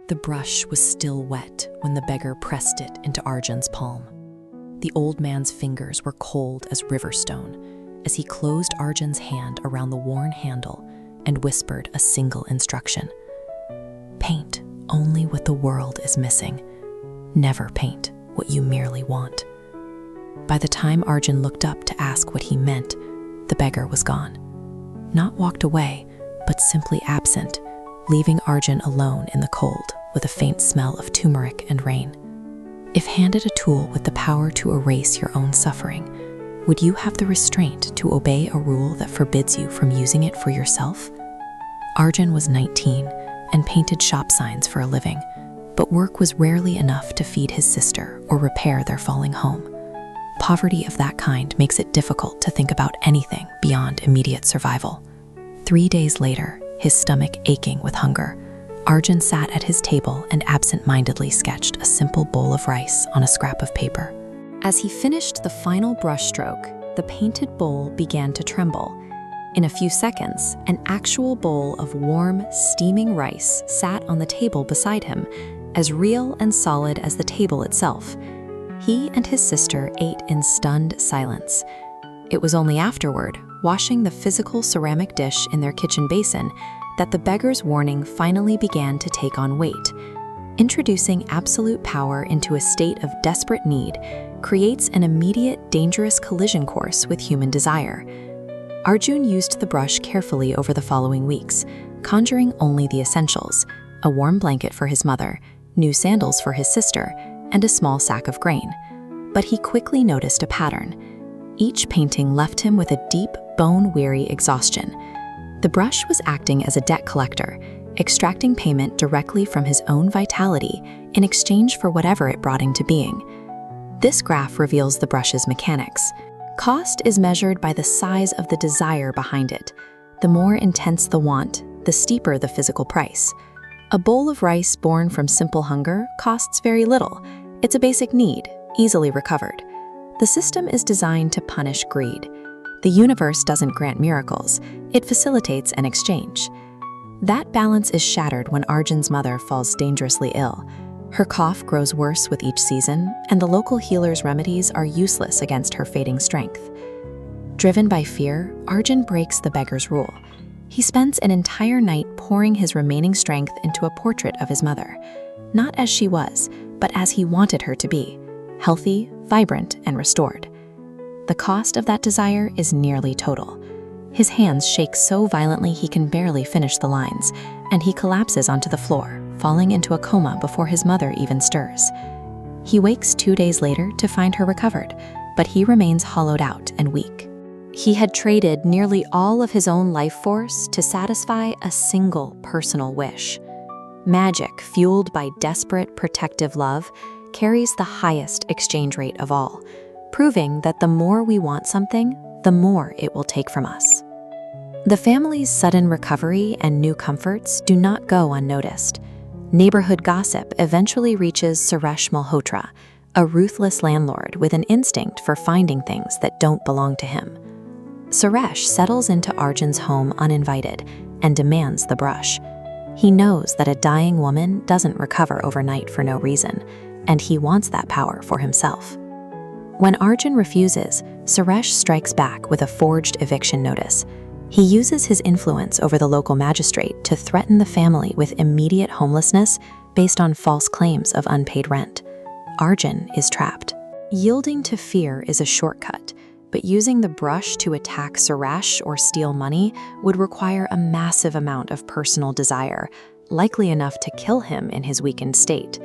The brush was still wet when the beggar pressed it into Arjun's palm. The old man's fingers were cold as river stone as he closed Arjun's hand around the worn handle and whispered a single instruction. Paint only what the world is missing. Never paint what you merely want. By the time Arjun looked up to ask what he meant, the beggar was gone. Not walked away, but simply absent, leaving Arjun alone in the cold with a faint smell of turmeric and rain. If handed a tool with the power to erase your own suffering, would you have the restraint to obey a rule that forbids you from using it for yourself? Arjun was 19 and painted shop signs for a living, but work was rarely enough to feed his sister or repair their falling home. Poverty of that kind makes it difficult to think about anything beyond immediate survival. 3 days later, his stomach aching with hunger, Arjun sat at his table and absent-mindedly sketched a simple bowl of rice on a scrap of paper. As he finished the final brushstroke, the painted bowl began to tremble. In a few seconds, an actual bowl of warm, steaming rice sat on the table beside him, as real and solid as the table itself. He and his sister ate in stunned silence. It was only afterward, washing the physical ceramic dish in their kitchen basin, that the beggar's warning finally began to take on weight. Introducing absolute power into a state of desperate need creates an immediate, dangerous collision course with human desire. Arjun used the brush carefully over the following weeks, conjuring only the essentials: a warm blanket for his mother, new sandals for his sister, and a small sack of grain. But he quickly noticed a pattern. Each painting left him with a deep, bone-weary exhaustion. The brush was acting as a debt collector, extracting payment directly from his own vitality in exchange for whatever it brought into being. This graph reveals the brush's mechanics. Cost is measured by the size of the desire behind it. The more intense the want, the steeper the physical price. A bowl of rice born from simple hunger costs very little. It's a basic need, easily recovered. The system is designed to punish greed. The universe doesn't grant miracles, it facilitates an exchange. That balance is shattered when Arjun's mother falls dangerously ill. Her cough grows worse with each season, and the local healer's remedies are useless against her fading strength. Driven by fear, Arjun breaks the beggar's rule. He spends an entire night pouring his remaining strength into a portrait of his mother, not as she was, but as he wanted her to be, healthy, vibrant, and restored. The cost of that desire is nearly total. His hands shake so violently he can barely finish the lines, and he collapses onto the floor, falling into a coma before his mother even stirs. He wakes 2 days later to find her recovered, but he remains hollowed out and weak. He had traded nearly all of his own life force to satisfy a single personal wish. Magic, fueled by desperate, protective love, carries the highest exchange rate of all, proving that the more we want something, the more it will take from us. The family's sudden recovery and new comforts do not go unnoticed. Neighborhood gossip eventually reaches Suresh Malhotra, a ruthless landlord with an instinct for finding things that don't belong to him. Suresh settles into Arjun's home uninvited and demands the brush. He knows that a dying woman doesn't recover overnight for no reason, and he wants that power for himself. When Arjun refuses, Suresh strikes back with a forged eviction notice. He uses his influence over the local magistrate to threaten the family with immediate homelessness based on false claims of unpaid rent. Arjun is trapped. Yielding to fear is a shortcut, but using the brush to attack Suresh or steal money would require a massive amount of personal desire, likely enough to kill him in his weakened state.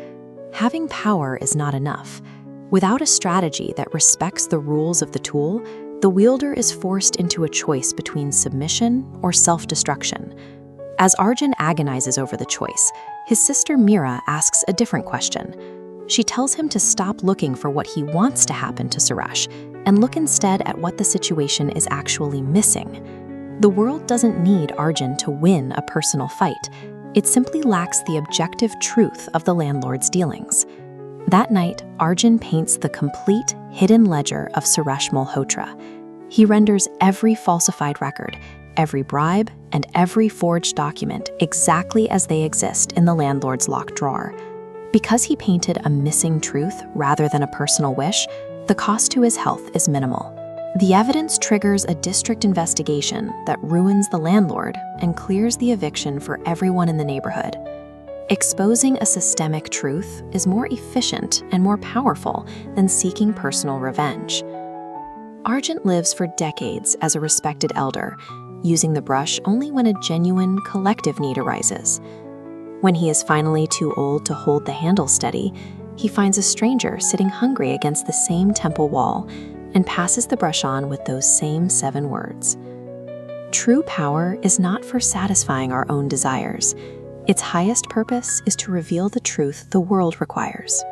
Having power is not enough. Without a strategy that respects the rules of the tool, the wielder is forced into a choice between submission or self-destruction. As Arjun agonizes over the choice, his sister Mira asks a different question. She tells him to stop looking for what he wants to happen to Suresh and look instead at what the situation is actually missing. The world doesn't need Arjun to win a personal fight. It simply lacks the objective truth of the landlord's dealings. That night, Arjun paints the complete hidden ledger of Suresh Malhotra. He renders every falsified record, every bribe, and every forged document exactly as they exist in the landlord's locked drawer. Because he painted a missing truth rather than a personal wish, the cost to his health is minimal. The evidence triggers a district investigation that ruins the landlord and clears the eviction for everyone in the neighborhood. Exposing a systemic truth is more efficient and more powerful than seeking personal revenge. Arjun lives for decades as a respected elder, using the brush only when a genuine collective need arises. When he is finally too old to hold the handle steady, he finds a stranger sitting hungry against the same temple wall and passes the brush on with those same 7 words. True power is not for satisfying our own desires. Its highest purpose is to reveal the truth the world requires.